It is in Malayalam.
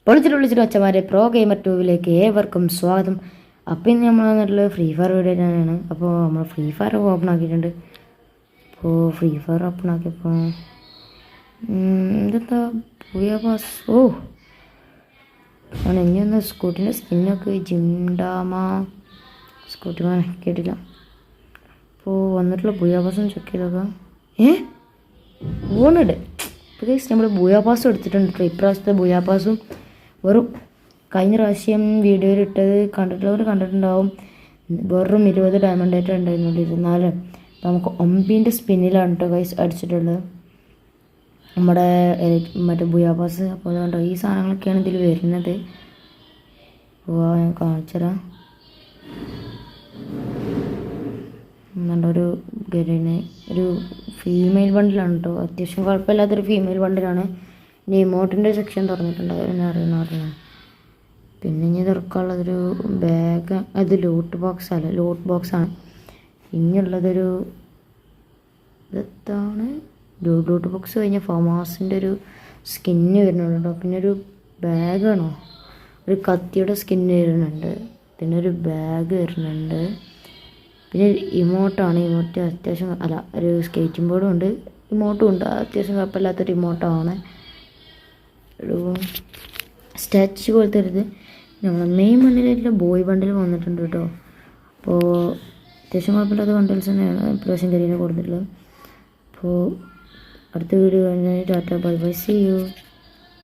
വിളിച്ചിട്ട് അച്ഛന്മാരെ പ്രോ ഗെയിമർ 2 ഏവർക്കും സ്വാഗതം. അപ്പം ഇന്ന് നമ്മൾ വന്നിട്ടുള്ളത് ഫ്രീ ഫയർ വീഡിയോ തന്നെയാണ്. അപ്പോൾ നമ്മൾ ഫ്രീ ഫയർ ഓപ്പൺ ആക്കിയിട്ടുണ്ട്. അപ്പോൾ ഫ്രീ ഫയർ ഓപ്പൺ ആക്കിയപ്പോൾ എന്തെന്താ പുതിയ പാസ് ആണ്. ഇനി ഒന്ന് സ്കൂട്ടിൻ്റെ സ്കിന്നൊക്കെ ജിംഡാമ സ്കൂട്ടി കേട്ടില്ല. അപ്പോൾ വന്നിട്ടുള്ള ബുയാ പാസ് ചെക്ക് ചെയ്തോക്കാം. ഓണിട് ഇപ്പോൾ നമ്മൾ ബുയാ പാസ് എടുത്തിട്ടുണ്ട്. ഇപ്രാവശ്യത്തെ ബുയാ പാസും വെറും കഴിഞ്ഞ പ്രാവശ്യം വീഡിയോയിൽ ഇട്ടത് കണ്ടിട്ടുള്ളവർ കണ്ടിട്ടുണ്ടാവും. വെറും 20 ഡയമണ്ട് ആയിട്ട് ഉണ്ടായിരുന്നുള്ളൂ. 24 നമുക്ക് 9 സ്പിന്നിലാണ് കേട്ടോ ഗൈസ് അടിച്ചിട്ടുള്ളത് നമ്മുടെ മറ്റേ ബുയാ പാസ്. അപ്പോൾ അതുകൊണ്ട് ഈ സാധനങ്ങളൊക്കെയാണ് ഇതിൽ വരുന്നത്. അപ്പോൾ ഞാൻ കാണിച്ചുതരാം. ഒരു ഗരീനെ ഒരു ഫീമെയിൽ ബണ്ടിലാണ് കേട്ടോ. അത്യാവശ്യം കുഴപ്പമില്ലാത്തൊരു ഫീമെയിൽ ബണ്ടിലാണ്. ഇനി ഇമോട്ടിൻ്റെ സെക്ഷൻ തുറന്നിട്ടുണ്ട്, അറിയാം. പിന്നെ ഇനി തുറക്കാനുള്ളതൊരു ബാഗ്, അത് ലോട്ട് ബോക്സാണ്. ഇനിയുള്ളതൊരു ഇതാണ് ലോട്ട് ബോക്സ് കഴിഞ്ഞ ഫമാസിൻ്റെ ഒരു സ്കിന്ന് വരുന്നുണ്ട് കേട്ടോ. പിന്നെ ഒരു ബാഗാണോ, ഒരു കത്തിയുടെ സ്കിന്ന് വരുന്നുണ്ട്. പിന്നെ ഒരു ബാഗ് വരുന്നുണ്ട്. പിന്നെ ഇമോട്ട് അത്യാവശ്യം ഒരു സ്കേറ്റിംഗ് ബോർഡും ഉണ്ട്, ഇമോട്ടും ഉണ്ട്. അത്യാവശ്യം കുഴപ്പമില്ലാത്തൊരു ഇമോട്ടാണ്. ഒരു സ്റ്റാച്ചു പോലത്തെ ഒരു ഇത് നമ്മൾ മെയിൻ ബണ്ടിലായിട്ടുള്ള ബോയ് ബണ്ടിൽ വന്നിട്ടുണ്ട് കേട്ടോ. അപ്പോൾ അത്യാവശ്യം കുഴപ്പമില്ലാത്ത ബണ്ടിൽസ് തന്നെയാണ് ഇപ്രാവശ്യം കരിയെ കൊടുത്തിട്ടുള്ളത്. അപ്പോൾ അടുത്ത വീഡിയോ കഴിഞ്ഞാൽ tata bye bye, see U.